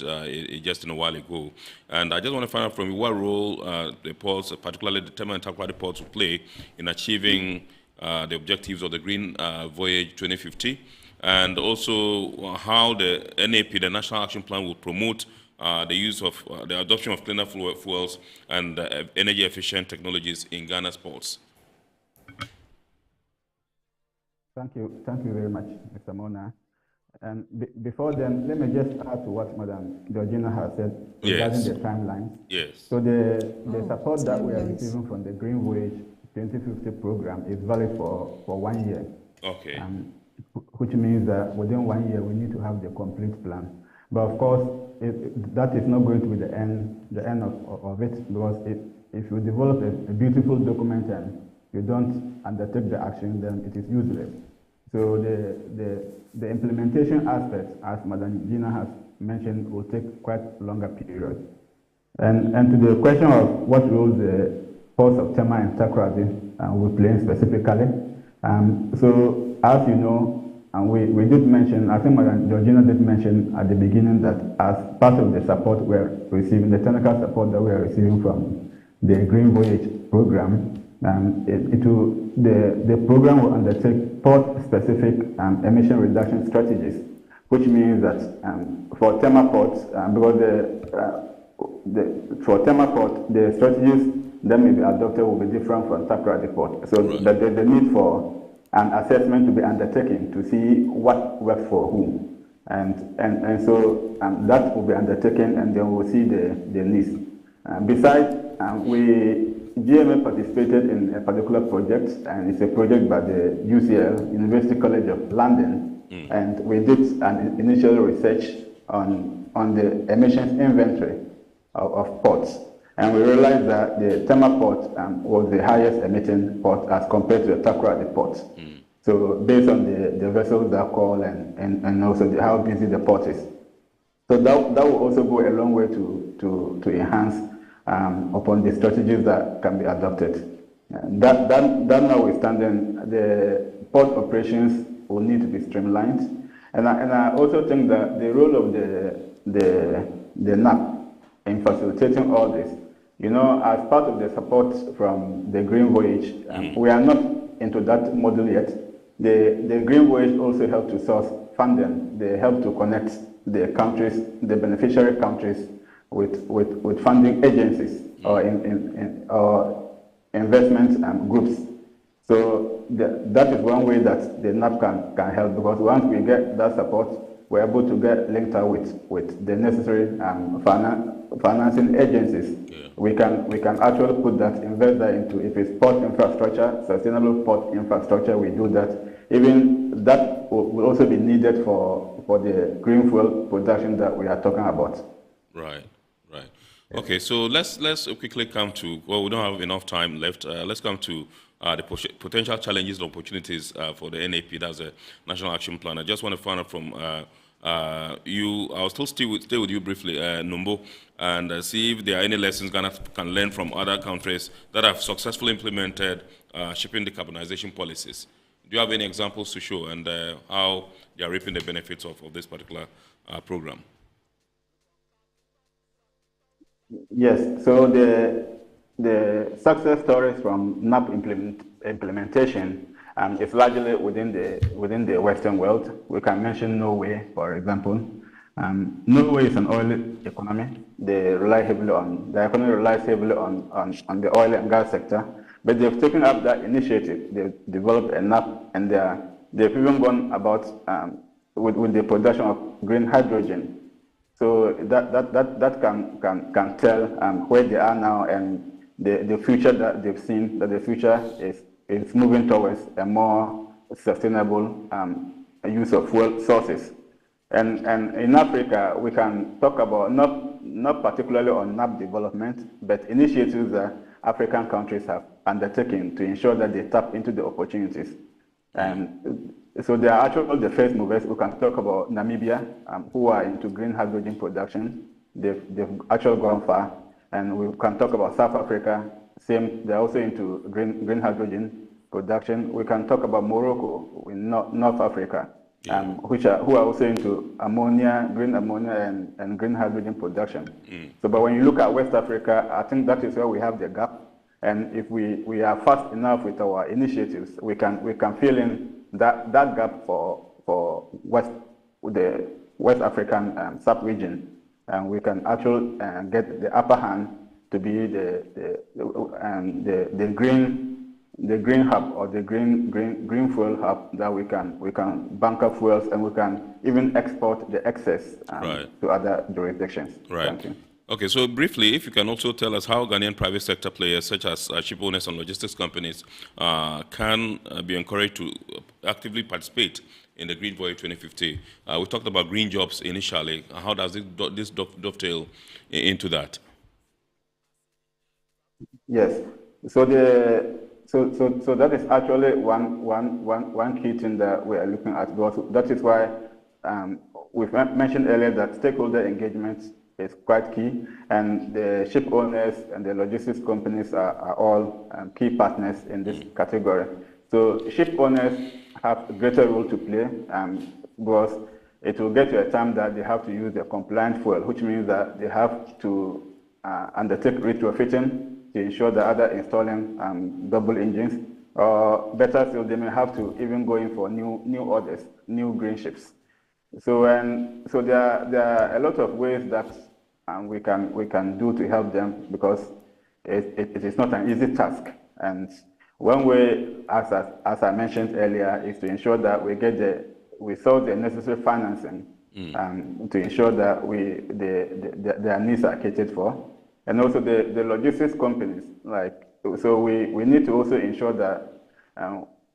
just in a while ago. And I just want to find out from you what role the ports, particularly the Tema and Takoradi ports, will play in achieving the objectives of the Greenvoyage 2050, and also how the NAP, the National Action Plan, will promote the use of the adoption of cleaner fuels and energy-efficient technologies in Ghana's ports. Thank you very much, Mr. Mona. And before then, let me just add to what Madam Georgina has said regarding the timelines. Yes. So the support that we are receiving from the Greenvoyage 2050 program is valid for 1 year. Okay. Which means that within 1 year we need to have the complete plan. But of course, that is not going to be the end of it, because if you develop a beautiful document and you don't undertake the action, then it is useless. So the implementation aspect, as Madam Gina has mentioned, will take quite a longer period. And to the question of what role the ports of Tema and Takoradi will play specifically, so as you know, and we did mention, I think Madam Georgina did mention at the beginning that as part of the support we're receiving, the technical support that we are receiving from the Greenvoyage program, the program will undertake port-specific emission reduction strategies, which means that for Tema ports, because for Tema port, the strategies that may be adopted will be different from Takoradi port. So that there's the need for an assessment to be undertaken to see what works for whom. And so that will be undertaken, and then we'll see the list. Besides, GMA participated in a particular project, and it's a project by the UCL, University College of London, and we did an initial research on the emissions inventory of ports. And we realized that the Tema port was the highest emitting port as compared to the Takoradi port. So based on the vessels that call and also how busy the port is. So that will also go a long way to enhance upon the strategies that can be adopted. That notwithstanding, the port operations will need to be streamlined. And I also think that the role of the NAP in facilitating all this, you know, as part of the support from the Greenvoyage, we are not into that model yet. The Greenvoyage also help to source funding. They help to connect the countries, the beneficiary countries, with funding agencies or investment groups. So that is one way that the NAP can help, because once we get that support, we're able to get linked up with the necessary financing agencies. We can actually put that, invest that into, if it's port infrastructure, sustainable port infrastructure, we do that. Even that will also be needed for the green fuel production that we are talking about. Right. Okay, so let's quickly come to, well, we don't have enough time left. Let's come to the potential challenges and opportunities for the NAP, that's a National Action Plan. I just want to find out from you, I'll still stay with you briefly, Numbo, and see if there are any lessons Ghana can learn from other countries that have successfully implemented shipping decarbonization policies. Do you have any examples to show, and how they are reaping the benefits of this particular program? Yes, so the success stories from NAP implementation is largely within the Western world. We can mention Norway, for example. Norway is an oil economy. The economy relies heavily on the oil and gas sector, but they've taken up that initiative. They've developed a NAP, and they've even gone about with the production of green hydrogen. So that can tell where they are now, and the future that they've seen, that the future is moving towards a more sustainable use of fuel sources. And in Africa, we can talk about, not particularly on NAP development, but initiatives African countries have undertaken to ensure that they tap into the opportunities. And so they are actually the first movers. We can talk about Namibia, who are into green hydrogen production. They've actually gone far. And we can talk about South Africa, same, they're also into green hydrogen production. We can talk about Morocco in North Africa, who are also into ammonia, green ammonia and green hydrogen production. So, but when you look at West Africa, I think that is where we have the gap. And if we are fast enough with our initiatives, we can fill in that gap for the West African sub-region, and we can actually get the upper hand to be the green hub or the green fuel hub that we can bunker fuels, and we can even export the excess to other jurisdictions. Right. Thank you. Okay, so briefly, if you can also tell us how Ghanaian private sector players such as ship owners and logistics companies can be encouraged to actively participate in the Greenvoyage 2050. We talked about green jobs initially. How does this dovetail into that? Yes. So so that is actually one key thing that we are looking at. That is why we've mentioned earlier that stakeholder engagement is quite key, and the ship owners and the logistics companies are all key partners in this category. So ship owners have a greater role to play because it will get to a time that they have to use the compliant fuel, which means that they have to undertake retrofitting to ensure that they're installing double engines, or better still, they may have to even go in for new orders, new green ships. So there are a lot of ways that we can do to help them, because it is not an easy task. And one way, as I mentioned earlier, is to ensure that we solve the necessary financing to ensure that their needs are catered for. And also the logistics companies, so we need to also ensure that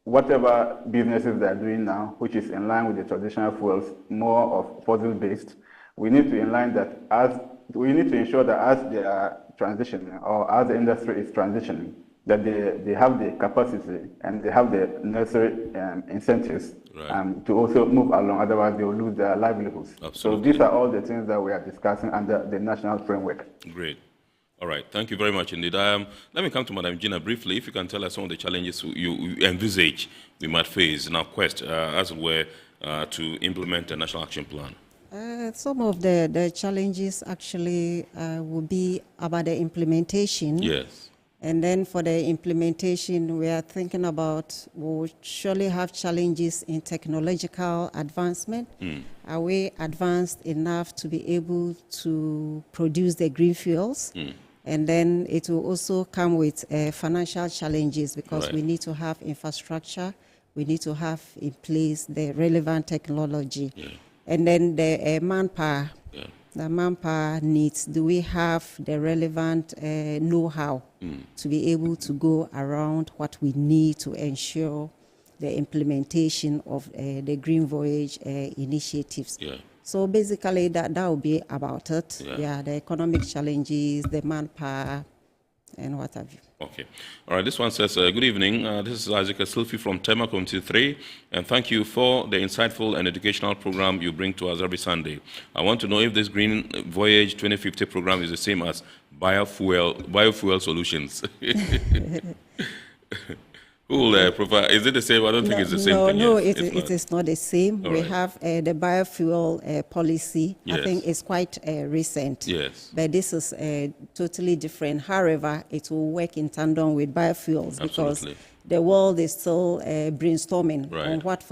whatever businesses they are doing now, which is in line with the traditional fuels, more of fossil-based, we need to ensure that as they are transitioning, or as the industry is transitioning, that they have the capacity and they have the necessary incentives to also move along. Otherwise, they will lose their livelihoods. Absolutely. So these are all the things that we are discussing under the national framework. Great. All right. Thank you very much indeed. Let me come to Madam Gina briefly. If you can tell us some of the challenges you envisage we might face in our quest, as it were, to implement a national action plan. Some of the challenges actually will be about the implementation. Yes. And then for the implementation, we are thinking about, we'll surely have challenges in technological advancement. Are we advanced enough to be able to produce the green fuels? And then it will also come with financial challenges, because we need to have infrastructure, we need to have in place the relevant technology. And then the manpower. The manpower needs, do we have the relevant know-how to be able to go around what we need to ensure the implementation of the Greenvoyage initiatives? So basically that will be about it. The economic challenges, the manpower, and what have you. Okay. All right. This one says, good evening. This is Isaac Asilfi from Tema Committee 3, and thank you for the insightful and educational program you bring to us every Sunday. I want to know if this Greenvoyage 2050 program is the same as biofuel solutions. Who will provide? Is it the same? I don't think it's the same thing. No, it is not the same. We have the biofuel policy. I think it's quite recent. Yes. But this is totally different. However, it will work in tandem with biofuels, because the world is still brainstorming on what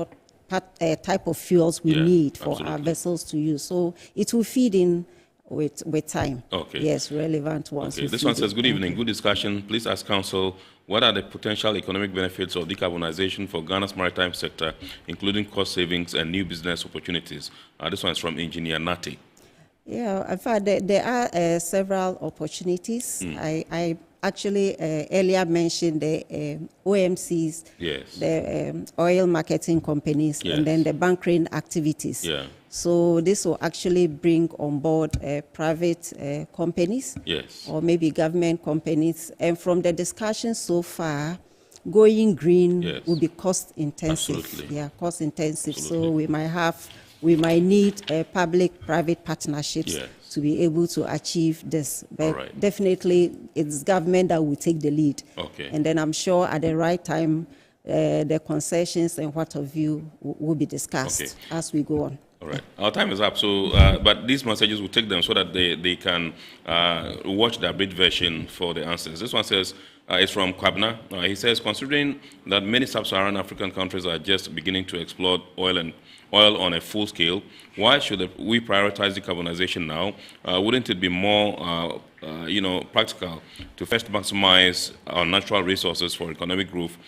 type of fuels we need for our vessels to use. So it will feed in with time. Okay. Yes, relevant ones. Okay. This one says, good evening, good discussion. Please ask Council, what are the potential economic benefits of decarbonisation for Ghana's maritime sector, including cost savings and new business opportunities? This one is from Engineer Nati. Yeah, in fact, there are several opportunities. I actually earlier mentioned the OMCs, Yes. the oil marketing companies, Yes. and then the bunkering activities. Yeah. So this will actually bring on board private companies, Yes. or maybe government companies. And from the discussion so far, going green Yes. will be cost intensive. Absolutely. Yeah, cost intensive. Absolutely. So we might need public-private partnerships Yes. to be able to achieve this. But All right. definitely, it's government that will take the lead. Okay. And then I'm sure at the right time, the concessions and what have you will be discussed Okay. as we go on. All right. Our time is up. So, but these messages will take them so that they can watch the abridged version for the answers. This one says, it's from Kwabna. He says, considering that many sub-Saharan African countries are just beginning to explore oil on a full scale, why should we prioritize decarbonization now? Wouldn't it be more practical to first maximize our natural resources for economic growth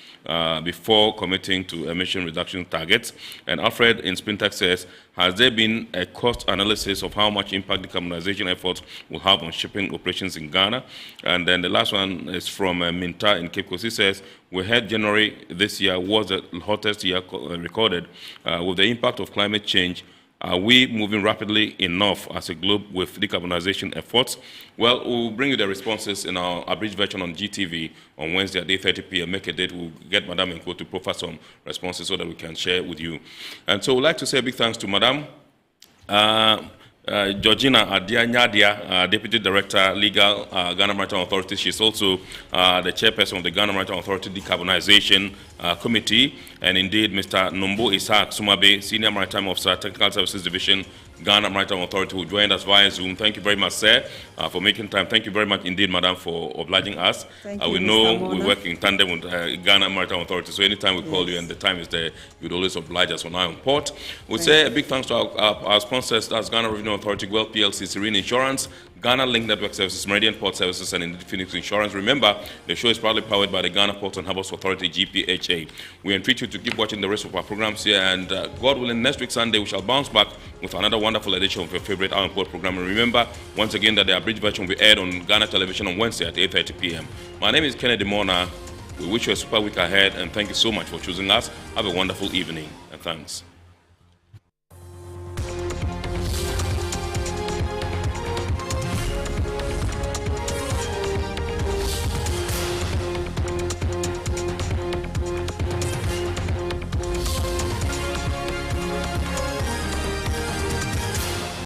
before committing to emission reduction targets? And Alfred in Spintex says, has there been a cost analysis of how much impact decarbonization efforts will have on shipping operations in Ghana? And then the last one is from Minta in Cape Coast. He says, we heard January this year was the hottest year recorded. With the impact of climate change, are we moving rapidly enough as a globe with decarbonization efforts? Well, we'll bring you the responses in our abridged version on GTV on Wednesday at 8:30 p.m. Make a date. We'll get Madam Nko to profile some responses so that we can share with you. And so we'd like to say a big thanks to Madam Georgina Adia-Nyadia, Deputy Director, Legal, Ghana Maritime Authority. She's also the chairperson of the Ghana Maritime Authority Decarbonization Committee. And indeed, Mr. Nombo Isaac Sumabe, Senior Maritime Officer, Technical Services Division, Ghana Maritime Authority, who joined us via Zoom. Thank you very much, sir, for making time. Thank you very much indeed, Madam, for obliging us. Thank you, we know Mr. we Mona. work in tandem with Ghana Maritime Authority, so anytime we call you and the time is there, you'd always oblige us on our own port. We say a big thanks to our sponsors, that's Ghana Revenue Authority, Guelph PLC, Serene Insurance, Ghana Link Network Services, Meridian Port Services, and indeed Phoenix Insurance. Remember, the show is proudly powered by the Ghana Ports and Harbours Authority-GPHA. We entreat you to keep watching the rest of our programs here, and God willing, next week Sunday we shall bounce back with another wonderful edition of your favorite Hour Port program. And remember, once again, that the abridged version will be aired on Ghana Television on Wednesday at 8:30 p.m. My name is Kennedy Mona. We wish you a super week ahead, and thank you so much for choosing us. Have a wonderful evening, and thanks.